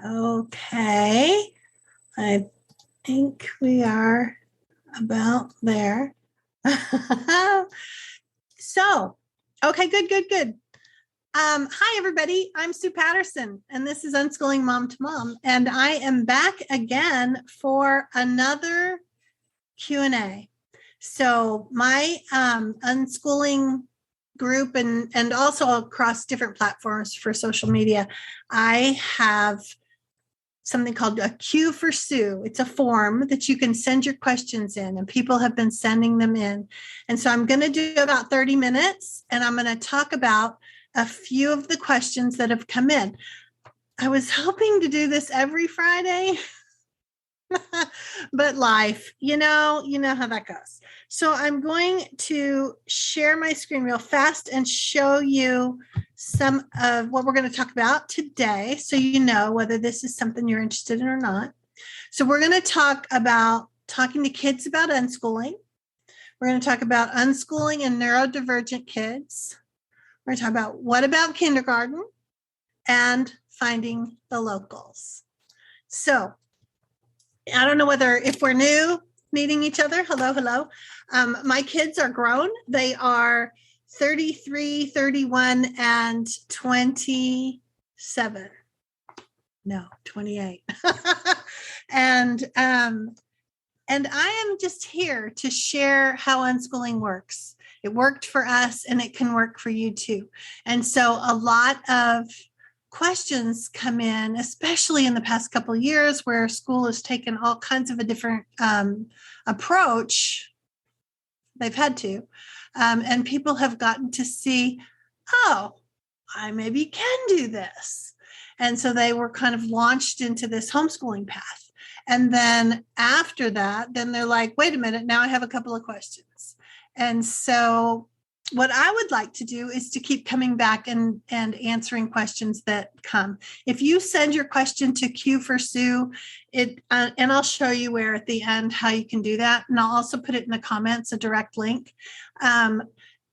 Okay, I think we are about there. So, okay, good. Hi, everybody. I'm Sue Patterson, and this is Unschooling Mom to Mom, and I am back again for another Q&A. So my unschooling group and also across different platforms for social media, I have something called a Q for Sue. It's a form that you can send your questions in, and people have been sending them in. And so I'm going to do about 30 minutes, and I'm going to talk about a few of the questions that have come in. I was hoping to do this every Friday, but life, you know how that goes. So I'm going to share my screen real fast and show you some of what we're going to talk about today, so you know whether this is something you're interested in or not. So we're going to talk about talking to kids about unschooling. We're going to talk about unschooling and neurodivergent kids. We're going to talk about what about kindergarten and finding the locals. So I don't know whether if we're new meeting each other. Hello. My kids are grown. They are 33, 31, and 27. No, 28. And I am just here to share how unschooling works. It worked for us, and it can work for you too. And so a lot of questions come in, especially in the past couple of years, where school has taken all kinds of a different approach. They've had to, and people have gotten to see, oh, I maybe can do this. And so they were kind of launched into this homeschooling path. And then after that, then they're like, wait a minute, now I have a couple of questions. And so what I would like to do is to keep coming back and answering questions that come. If you send your question to Q for Sue, and I'll show you where at the end how you can do that. And I'll also put it in the comments, a direct link.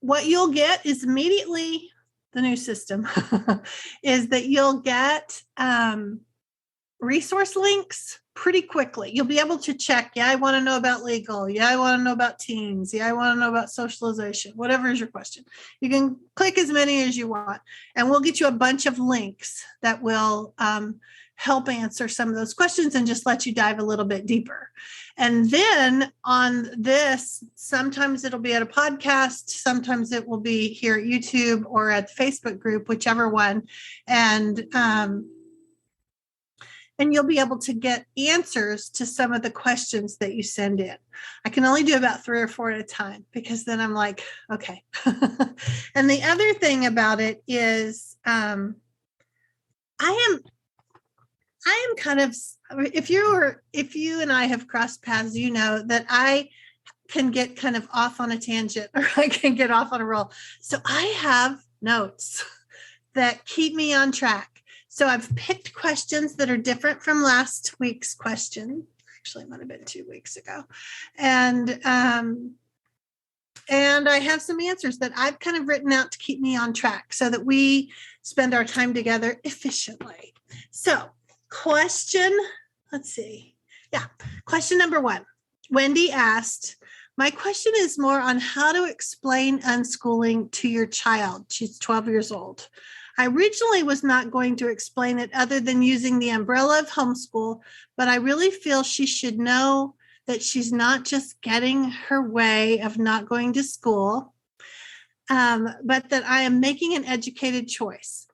What you'll get is immediately the new system is that you'll get resource links pretty quickly. You'll be able to check, I want to know about legal. I want to know about teens. I want to know about socialization, whatever is your question. You can click as many as you want, and we'll get you a bunch of links that will help answer some of those questions and just let you dive a little bit deeper. And then on this, sometimes it'll be at a podcast, sometimes it will be here at YouTube or at the Facebook group, whichever one. And you'll be able to get answers to some of the questions that you send in. I can only do about 3 or 4 at a time, because then I'm like, okay. And the other thing about it is I am kind of, if you and I have crossed paths, you know that I can get kind of off on a tangent, or I can get off on a roll. So I have notes that keep me on track. So I've picked questions that are different from last week's question. Actually, it might have been 2 weeks ago. And I have some answers that I've kind of written out to keep me on track so that we spend our time together efficiently. So question number 1. Wendy asked, my question is more on how to explain unschooling to your child. She's 12 years old. I originally was not going to explain it other than using the umbrella of homeschool, but I really feel she should know that she's not just getting her way of not going to school, but that I am making an educated choice.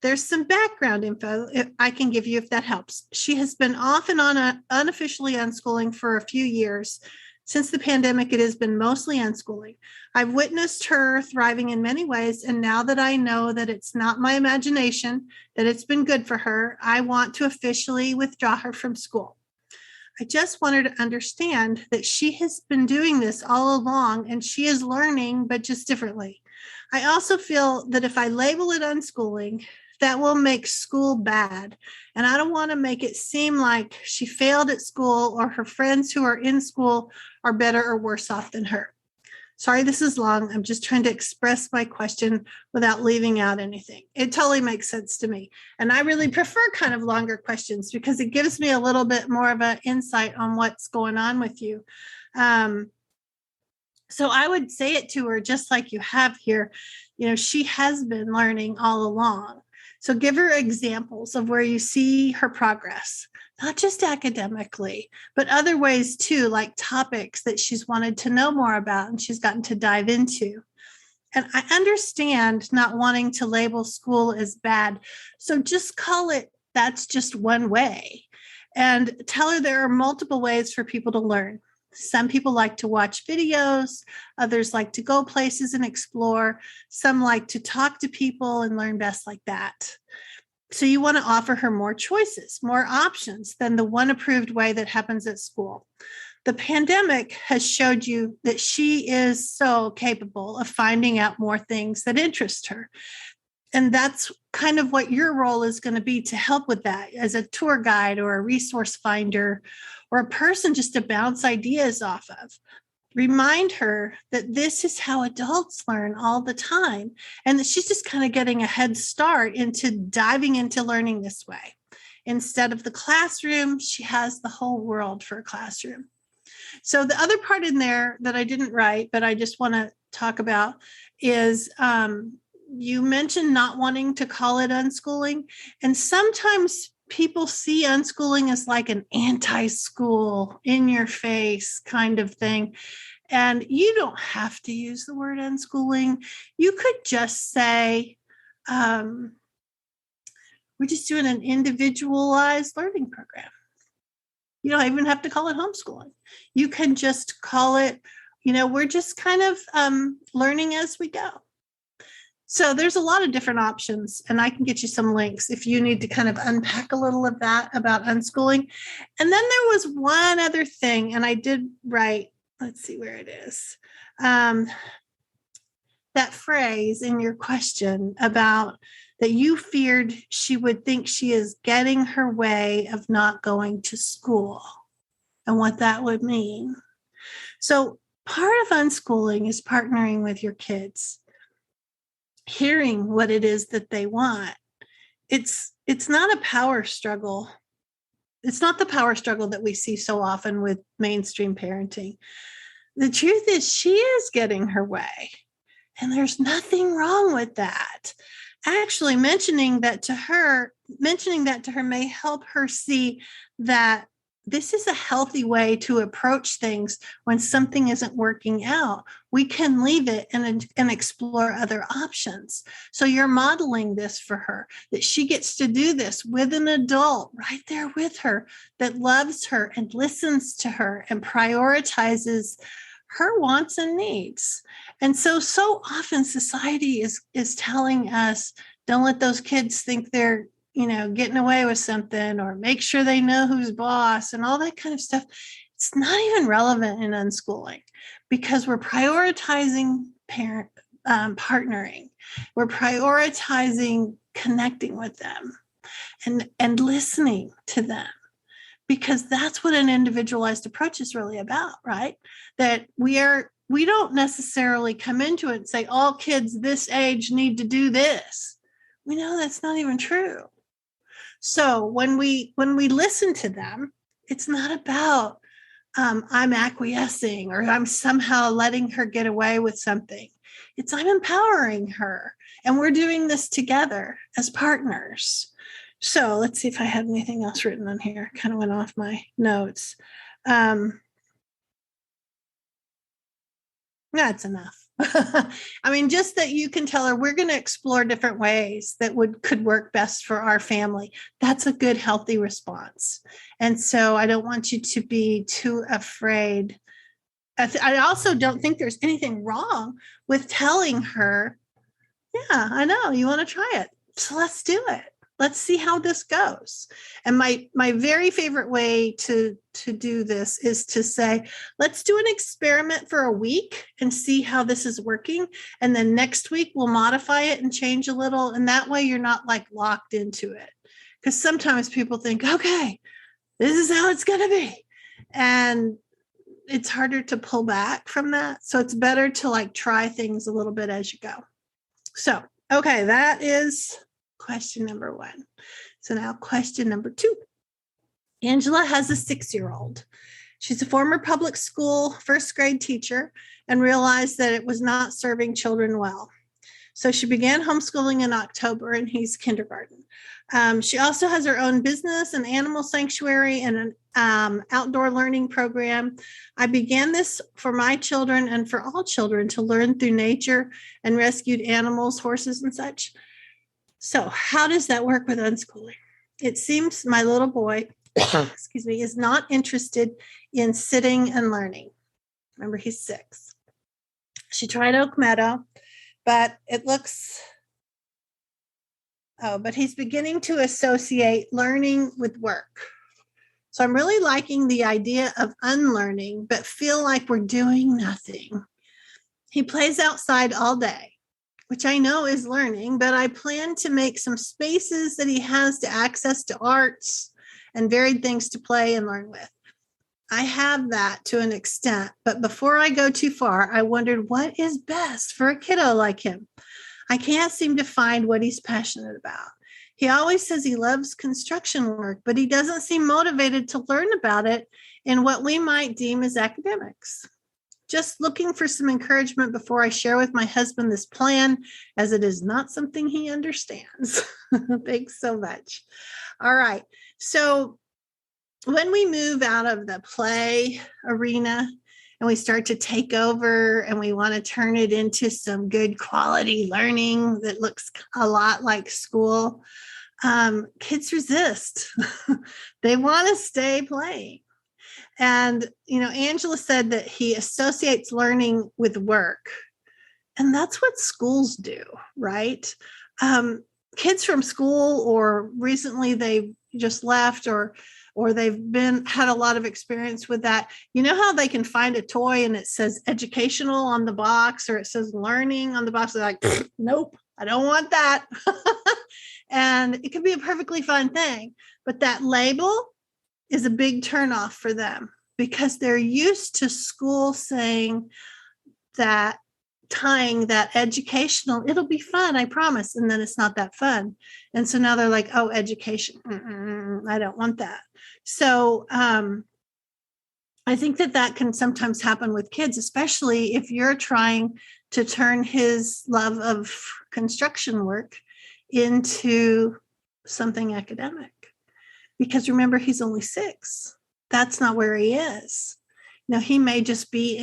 There's some background info I can give you if that helps. She has been off and on unofficially unschooling for a few years. Since the pandemic, it has been mostly unschooling. I've witnessed her thriving in many ways, and now that I know that it's not my imagination, that it's been good for her, I want to officially withdraw her from school. I just want her to understand that she has been doing this all along, and she is learning, but just differently. I also feel that if I label it unschooling, that will make school bad. And I don't want to make it seem like she failed at school or her friends who are in school are better or worse off than her. Sorry, this is long. I'm just trying to express my question without leaving out anything. It totally makes sense to me. And I really prefer kind of longer questions because it gives me a little bit more of an insight on what's going on with you. So I would say it to her just like you have here. She has been learning all along. So give her examples of where you see her progress, not just academically, but other ways too, like topics that she's wanted to know more about and she's gotten to dive into. And I understand not wanting to label school as bad. So just call it, that's just one way. And tell her there are multiple ways for people to learn. Some people like to watch videos. Others like to go places and explore. Some like to talk to people and learn best like that. So you want to offer her more choices, more options than the one approved way that happens at school. The pandemic has showed you that she is so capable of finding out more things that interest her. And that's kind of what your role is going to be to help with that as a tour guide or a resource finder or a person just to bounce ideas off of. Remind her that this is how adults learn all the time and that she's just kind of getting a head start into diving into learning this way. Instead of the classroom, she has the whole world for a classroom. So the other part in there that I didn't write, but I just want to talk about is you mentioned not wanting to call it unschooling. And sometimes people see unschooling as like an anti-school, in your face kind of thing. And you don't have to use the word unschooling. You could just say, we're just doing an individualized learning program. You don't even have to call it homeschooling. You can just call it, we're just kind of learning as we go. So there's a lot of different options, and I can get you some links if you need to kind of unpack a little of that about unschooling. And then there was one other thing, and I did write, let's see where it is. That phrase in your question about that you feared she would think she is getting her way of not going to school and what that would mean. So part of unschooling is partnering with your kids, hearing what it is that they want. It's not a power struggle. It's not the power struggle that we see so often with mainstream parenting. The truth is she is getting her way, and there's nothing wrong with that. Actually, mentioning that to her may help her see that this is a healthy way to approach things when something isn't working out. We can leave it and explore other options. So you're modeling this for her, that she gets to do this with an adult right there with her that loves her and listens to her and prioritizes her wants and needs. And so often society is telling us, don't let those kids think they're getting away with something, or make sure they know who's boss and all that kind of stuff. It's not even relevant in unschooling because we're prioritizing partnering. We're prioritizing connecting with them and listening to them, because that's what an individualized approach is really about, right? That we don't necessarily come into it and say all kids this age need to do this. We know that's not even true. So when we listen to them, it's not about I'm acquiescing or I'm somehow letting her get away with something. It's I'm empowering her, and we're doing this together as partners. So let's see if I had anything else written on here. Kind of went off my notes. That's enough. I mean, just that you can tell her we're going to explore different ways that could work best for our family. That's a good, healthy response. And so I don't want you to be too afraid. I also don't think there's anything wrong with telling her, yeah, I know you want to try it. So let's do it. Let's see how this goes. And my very favorite way to do this is to say, let's do an experiment for a week and see how this is working. And then next week we'll modify it and change a little. And that way you're not like locked into it. Because sometimes people think, okay, this is how it's going to be. And it's harder to pull back from that. So it's better to like try things a little bit as you go. So, okay, that is question number 1. So now question number 2. Angela has a 6-year-old. She's a former public school first grade teacher and realized that it was not serving children well. So she began homeschooling in October, and he's kindergarten. She also has her own business, an animal sanctuary, and an outdoor learning program. I began this for my children and for all children to learn through nature and rescued animals, horses, and such. So how does that work with unschooling? It seems my little boy, excuse me, is not interested in sitting and learning. Remember, he's 6. She tried Oak Meadow, but it looks, but he's beginning to associate learning with work. So I'm really liking the idea of unlearning, but feel like we're doing nothing. He plays outside all day, which I know is learning, but I plan to make some spaces that he has to access to arts and varied things to play and learn with. I have that to an extent, but before I go too far, I wondered what is best for a kiddo like him. I can't seem to find what he's passionate about. He always says he loves construction work, but he doesn't seem motivated to learn about it in what we might deem as academics. Just looking for some encouragement before I share with my husband this plan, as it is not something he understands. Thanks so much. All right. So when we move out of the play arena and we start to take over and we want to turn it into some good quality learning that looks a lot like school, kids resist. They want to stay playing. And, Angela said that he associates learning with work. And that's what schools do, right? Kids from school, or recently they just left, or they've had a lot of experience with that. You know how they can find a toy and it says educational on the box, or it says learning on the box? They're like, nope, I don't want that. And it could be a perfectly fun thing, but that label is a big turnoff for them because they're used to school saying that, tying that educational, it'll be fun, I promise. And then it's not that fun. And so now they're like, oh, education. I don't want that. So I think that can sometimes happen with kids, especially if you're trying to turn his love of construction work into something academic. Because remember, he's only 6. That's not where he is. He may just be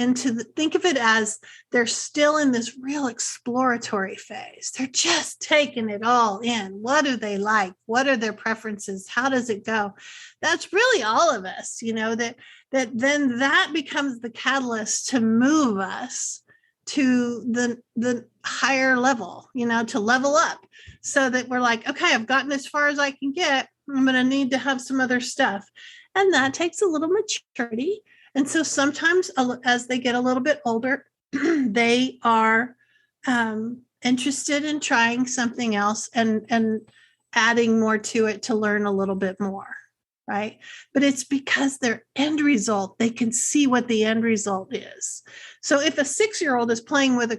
think of it as they're still in this real exploratory phase. They're just taking it all in. What do they like? What are their preferences? How does it go? That's really all of us, that then that becomes the catalyst to move us to the higher level, to level up, so that we're like, okay, I've gotten as far as I can get. I'm going to need to have some other stuff. And that takes a little maturity. And so sometimes as they get a little bit older, they are interested in trying something else and adding more to it to learn a little bit more, right? But it's because their end result, they can see what the end result is. So if a 6-year-old is playing with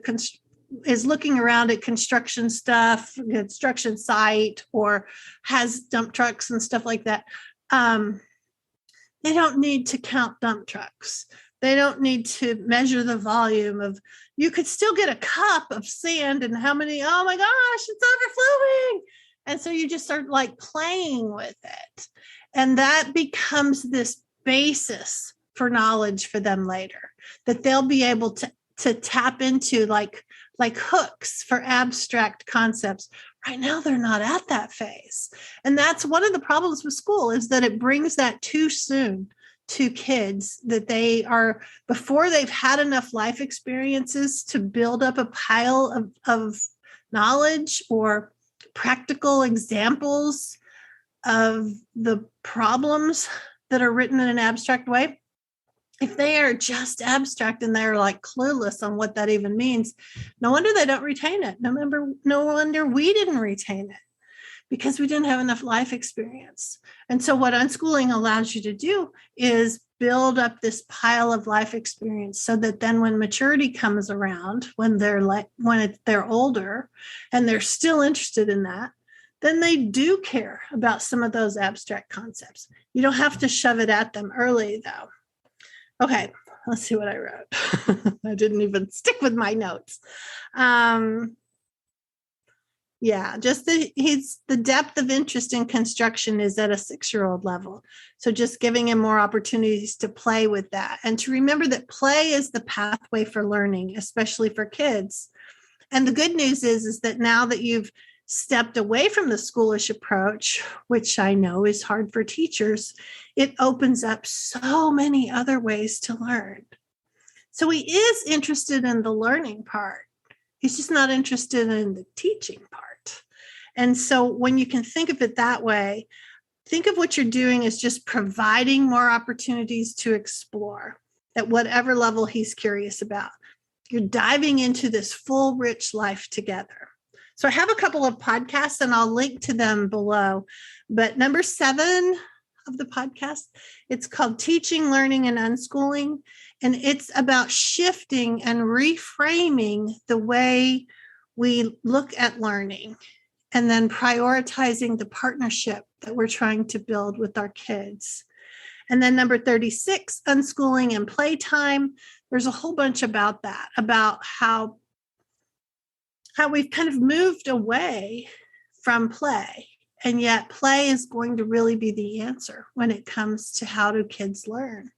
is looking around at construction stuff, construction site, or has dump trucks and stuff like that, they don't need to count dump trucks. They don't need to measure the volume of, you could still get a cup of sand and how many, oh my gosh, it's overflowing. And so you just start like playing with it. And that becomes this basis for knowledge for them later, that they'll be able to tap into like hooks for abstract concepts. Right now, they're not at that phase. And that's one of the problems with school, is that it brings that too soon to kids, that they are, before they've had enough life experiences to build up a pile of knowledge or practical examples of the problems that are written in an abstract way. If they are just abstract and they're like clueless on what that even means, no wonder they don't retain it. No wonder we didn't retain it, because we didn't have enough life experience. And so what unschooling allows you to do is build up this pile of life experience so that then when maturity comes around, when they're older and they're still interested in that, then they do care about some of those abstract concepts. You don't have to shove it at them early, though. Okay, let's see what I wrote. I didn't even stick with my notes. Just the depth of interest in construction is at a 6-year-old level. So just giving him more opportunities to play with that, and to remember that play is the pathway for learning, especially for kids. And the good news is that now that you've stepped away from the schoolish approach, which I know is hard for teachers, it opens up so many other ways to learn. So he is interested in the learning part. He's just not interested in the teaching part. And so when you can think of it that way, think of what you're doing as just providing more opportunities to explore at whatever level he's curious about. You're diving into this full, rich life together. So I have a couple of podcasts and I'll link to them below. But number 7 of the podcast, it's called Teaching, Learning, and Unschooling. And it's about shifting and reframing the way we look at learning, and then prioritizing the partnership that we're trying to build with our kids. And then number 36, Unschooling and Playtime. There's a whole bunch about that, about how we've kind of moved away from play, and yet play is going to really be the answer when it comes to how do kids learn.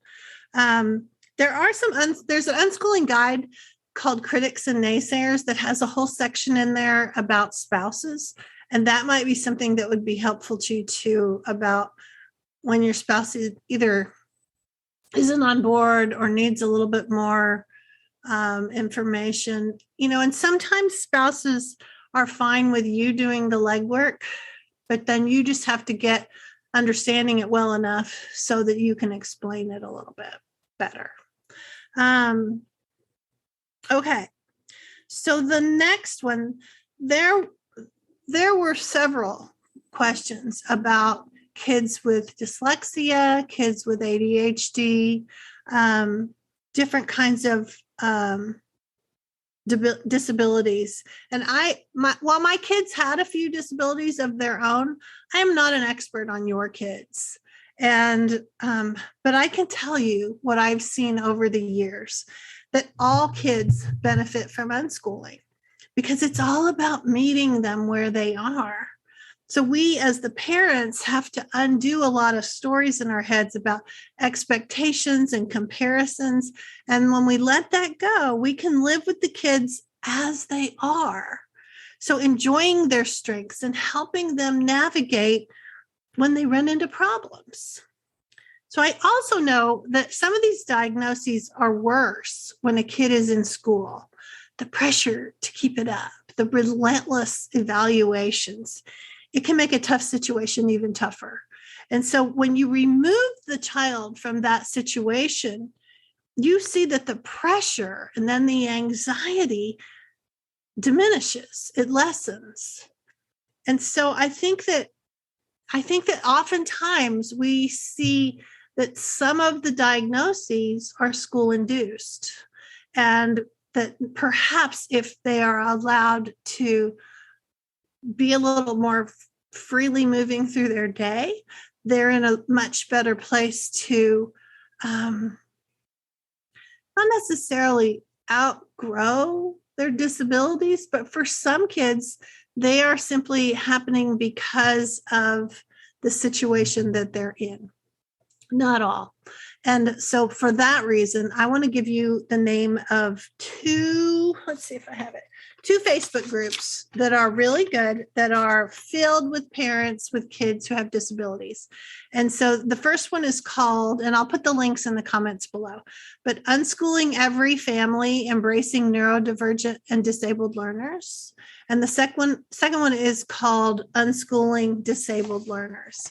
There's an unschooling guide called Critics and Naysayers that has a whole section in there about spouses. And that might be something that would be helpful to you too, about when your spouse either isn't on board or needs a little bit more information, and sometimes spouses are fine with you doing the legwork, but then you just have to get understanding it well enough so that you can explain it a little bit better. Okay, so the next one, there were several questions about kids with dyslexia, kids with ADHD, different kinds of disabilities. And while my kids had a few disabilities of their own, I am not an expert on your kids. And but I can tell you what I've seen over the years, that all kids benefit from unschooling, because it's all about meeting them where they are. So we, as the parents, have to undo a lot of stories in our heads about expectations and comparisons. And when we let that go, we can live with the kids as they are. So enjoying their strengths and helping them navigate when they run into problems. So I also know that some of these diagnoses are worse when a kid is in school. The pressure to keep it up, the relentless evaluations, it can make a tough situation even tougher. And so when you remove the child from that situation, you see that the pressure and then the anxiety diminishes, it lessens. And so I think that oftentimes we see that some of the diagnoses are school induced, and that perhaps if they are allowed to be a little more freely moving through their day, they're in a much better place to not necessarily outgrow their disabilities, but for some kids, they are simply happening because of the situation that they're in. Not all. And so for that reason, I want to give you the name of two Facebook groups that are really good, that are filled with parents with kids who have disabilities. And so the first one is called, and I'll put the links in the comments below, but Unschooling Every Family, Embracing Neurodivergent and Disabled Learners. And the second one is called Unschooling Disabled Learners.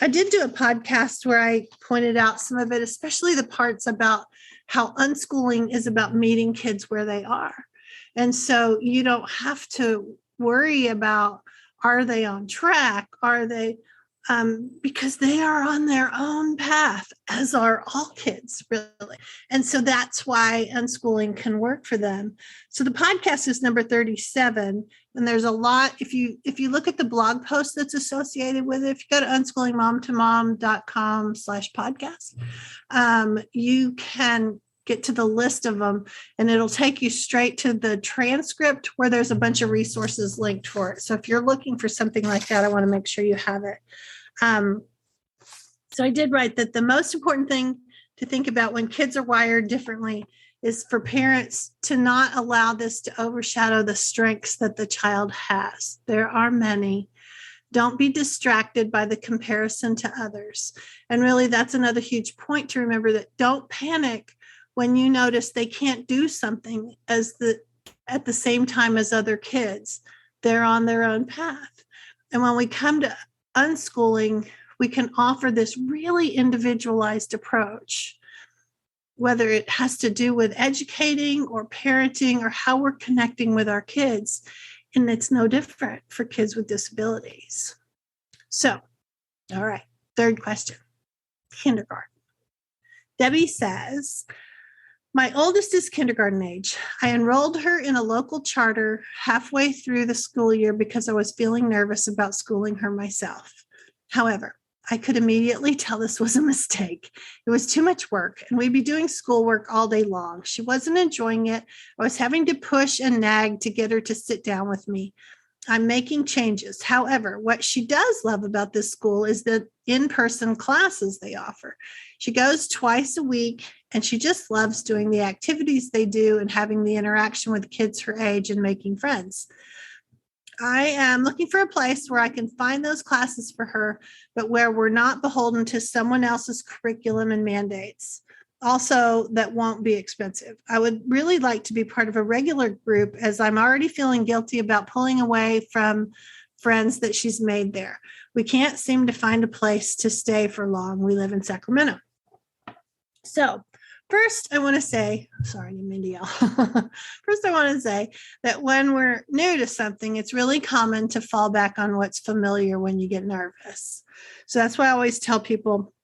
I did do a podcast where I pointed out some of it, especially the parts about how unschooling is about meeting kids where they are. And so you don't have to worry about, are they on track? Are they because they are on their own path, as are all kids, really. And so that's why unschooling can work for them. So the podcast is number 37, and there's a lot. If you look at the blog post that's associated with it, if you go to unschoolingmomtomom.com/podcast, you can get to the list of them, and it'll take you straight to the transcript where there's a bunch of resources linked for it. So if you're looking for something like that, I want to make sure you have it. So I did write that the most important thing to think about when kids are wired differently is for parents to not allow this to overshadow the strengths that the child has. There are many. Don't be distracted by the comparison to others. And really, that's another huge point to remember, that don't panic when you notice they can't do something at the same time as other kids. They're on their own path. And when we come to unschooling, we can offer this really individualized approach, whether it has to do with educating or parenting or how we're connecting with our kids. And it's no different for kids with disabilities. So, all right, third question, kindergarten. Debbie says, my oldest is kindergarten age. I enrolled her in a local charter halfway through the school year because I was feeling nervous about schooling her myself. However, I could immediately tell this was a mistake. It was too much work, and we'd be doing schoolwork all day long. She wasn't enjoying it. I was having to push and nag to get her to sit down with me. I'm making changes. However, what she does love about this school is the in-person classes they offer. She goes twice a week, and she just loves doing the activities they do and having the interaction with kids her age and making friends. I am looking for a place where I can find those classes for her, but where we're not beholden to someone else's curriculum and mandates. Also, that won't be expensive. I would really like to be part of a regular group, as I'm already feeling guilty about pulling away from friends that she's made there. We can't seem to find a place to stay for long. We live in Sacramento. So first, I want to say, sorry, Mindy. First, I want to say that when we're new to something, it's really common to fall back on what's familiar when you get nervous. So that's why I always tell people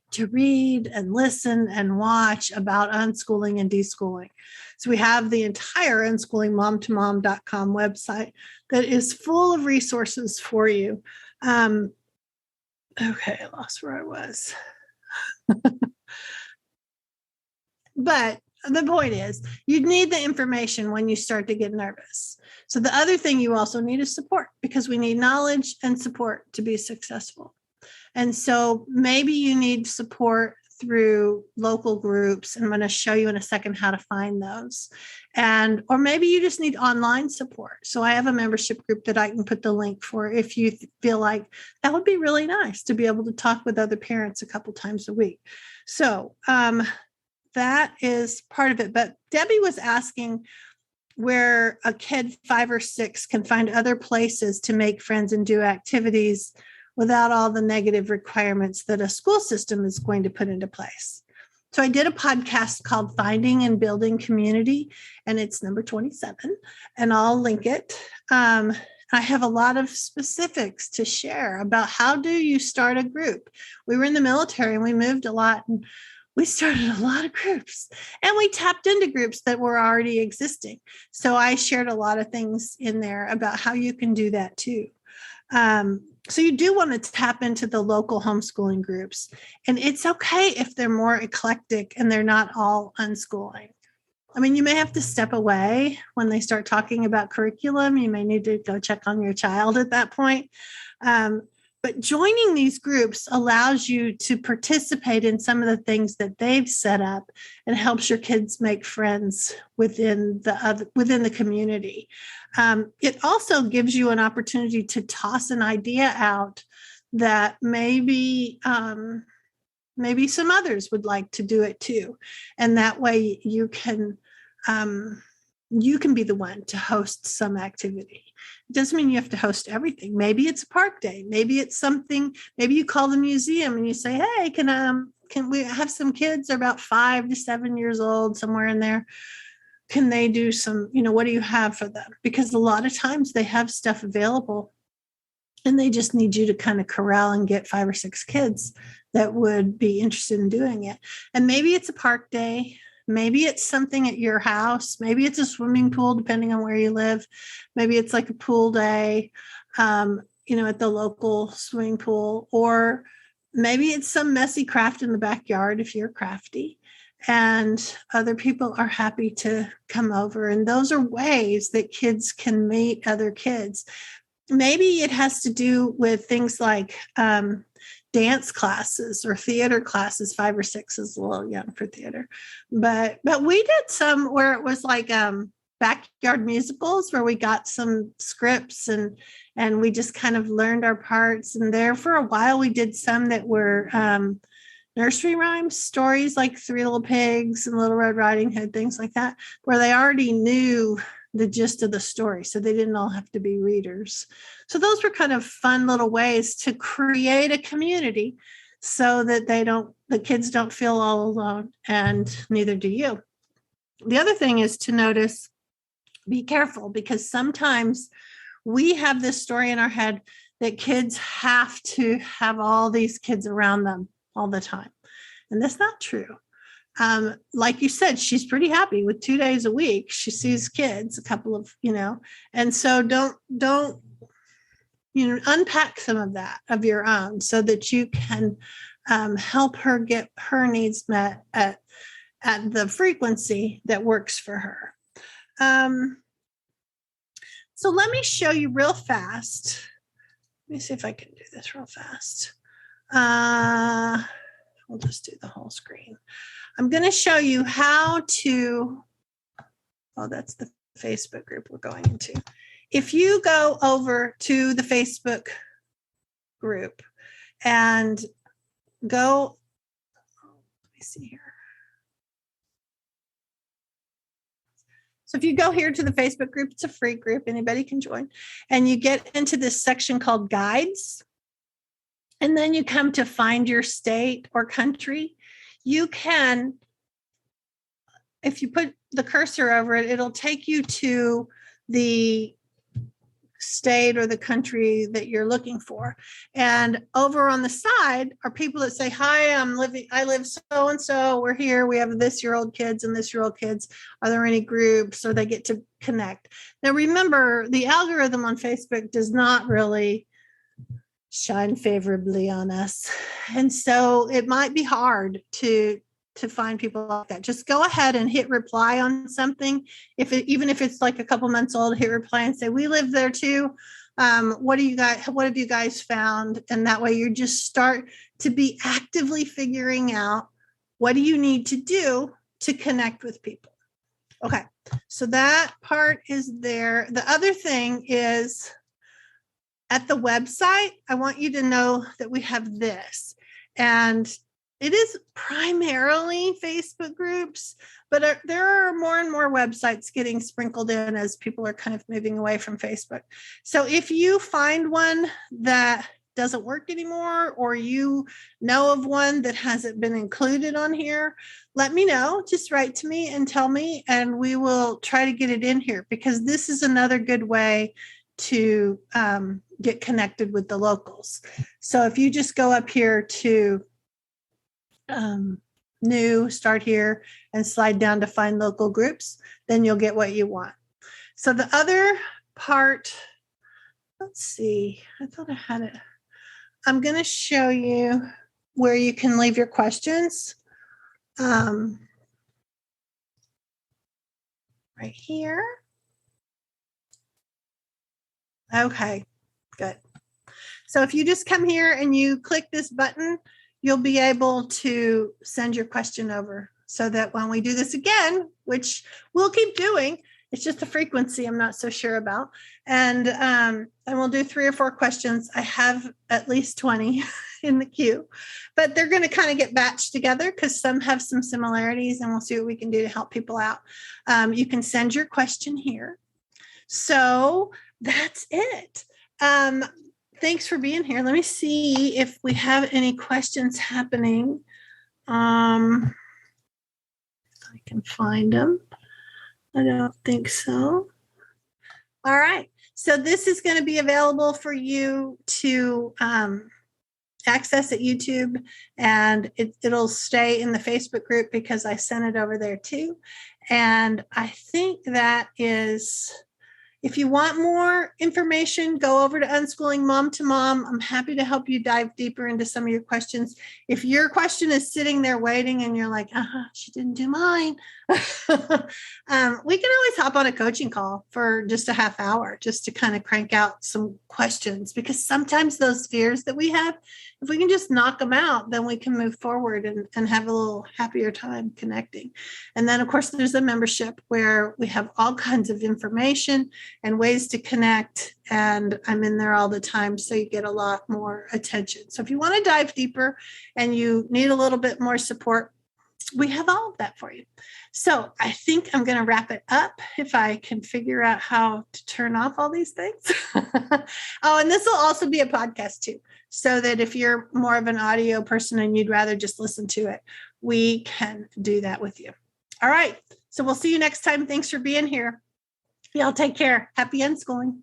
to read and listen and watch about unschooling and deschooling. So we have the entire unschoolingmomtomom.com website that is full of resources for you. Okay, I lost where I was. But the point is, you need the information when you start to get nervous. So the other thing you also need is support, because we need knowledge and support to be successful. And so maybe you need support through local groups, and I'm going to show you in a second how to find those. Or maybe you just need online support. So I have a membership group that I can put the link for if you feel like that would be really nice to be able to talk with other parents a couple times a week. So that is part of it. But Debbie was asking where a kid 5 or 6 can find other places to make friends and do activities without all the negative requirements that a school system is going to put into place. So I did a podcast called Finding and Building Community, and it's number 27, and I'll link it. I have a lot of specifics to share about how do you start a group. We were in the military and we moved a lot, and we started a lot of groups, and we tapped into groups that were already existing. So I shared a lot of things in there about how you can do that too. So you do want to tap into the local homeschooling groups, and it's okay if they're more eclectic and they're not all unschooling. I mean, you may have to step away when they start talking about curriculum. You may need to go check on your child at that point. But joining these groups allows you to participate in some of the things that they've set up, and helps your kids make friends within the community. It also gives you an opportunity to toss an idea out that maybe some others would like to do it too, and that way you can be the one to host some activity. It doesn't mean you have to host everything. Maybe it's a park day. Maybe it's something. Maybe you call the museum and you say, "Hey, can we have some kids? They're about 5 to 7 years old, somewhere in there. Can they do some? What do you have for them?" Because a lot of times they have stuff available And they just need you to kind of corral and get 5 or 6 kids that would be interested in doing it. And maybe it's a park day. Maybe it's something at your house. Maybe it's a swimming pool, depending on where you live. Maybe it's like a pool day, at the local swimming pool. Or maybe it's some messy craft in the backyard if you're crafty. And other people are happy to come over. And those are ways that kids can meet other kids. Maybe it has to do with things like dance classes or theater classes. 5 or 6 is a little young for theater, but we did some where it was like backyard musicals where we got some scripts and we just kind of learned our parts. And there for a while we did some that were nursery rhymes, stories like Three Little Pigs and Little Red Riding Hood, things like that, where they already knew the gist of the story, so they didn't all have to be readers. So those were kind of fun little ways to create a community so that the kids don't feel all alone, and neither do you. The other thing is to notice, be careful, because sometimes we have this story in our head that kids have to have all these kids around them all the time. And that's not true. Like you said, she's pretty happy with 2 days a week. She sees kids, a couple of, and so don't, unpack some of that of your own so that you can help her get her needs met at the frequency that works for her. So let me show you real fast. Let me see if I can do this real fast. We'll just do the whole screen. I'm going to show you how to, that's the Facebook group we're going into. If you go over to the Facebook group and go, let me see here. So if you go here to the Facebook group, it's a free group, anybody can join, and you get into this section called guides, and then you come to find your state or country. You can, if you put the cursor over it, it'll take you to the state or the country that you're looking for. And over on the side are people that say, hi, I live so-and-so, we're here, we have this-year-old kids and this-year-old kids. Are there any groups? Or they get to connect. Now, remember, the algorithm on Facebook does not really shine favorably on us. And so it might be hard to find people like that. Just go ahead and hit reply on something. Even if it's like a couple months old, hit reply and say, we live there too. What have you guys found? And that way you just start to be actively figuring out what do you need to do to connect with people. Okay, so that part is there. The other thing is, at the website, I want you to know that we have this. And it is primarily Facebook groups, but there are more and more websites getting sprinkled in as people are kind of moving away from Facebook. So if you find one that doesn't work anymore, or you know of one that hasn't been included on here, let me know. Just write to me and tell me, and we will try to get it in here, because this is another good way to get connected with the locals. So if you just go up here to new, start here, and slide down to find local groups, then you'll get what you want. So the other part, let's see, I thought I had it. I'm going to show you where you can leave your questions. Right here. Okay, good. So if you just come here and you click this button, you'll be able to send your question over, so that when we do this again, which we'll keep doing, it's just a frequency I'm not so sure about. And we'll do 3 or 4 questions. I have at least 20 in the queue, but they're going to kind of get batched together because some have some similarities, and we'll see what we can do to help people out. You can send your question here. So that's it. Thanks for being here. Let me see if we have any questions happening. I can find them. I don't think so. All right. So this is going to be available for you to access at YouTube, and it'll stay in the Facebook group because I sent it over there too. And I think that is, if you want more information, go over to Unschooling Mom to Mom. I'm happy to help you dive deeper into some of your questions. If your question is sitting there waiting and you're like, she didn't do mine, we can always hop on a coaching call for just a half hour just to kind of crank out some questions, because sometimes those fears that we have, if we can just knock them out, then we can move forward and have a little happier time connecting. And then, of course, there's a membership where we have all kinds of information and ways to connect. And I'm in there all the time, so you get a lot more attention. So if you want to dive deeper and you need a little bit more support, we have all of that for you. So I think I'm going to wrap it up if I can figure out how to turn off all these things. Oh, and this will also be a podcast too, so that if you're more of an audio person and you'd rather just listen to it, we can do that with you. All right. So we'll see you next time. Thanks for being here. Y'all take care. Happy unschooling.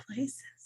Places.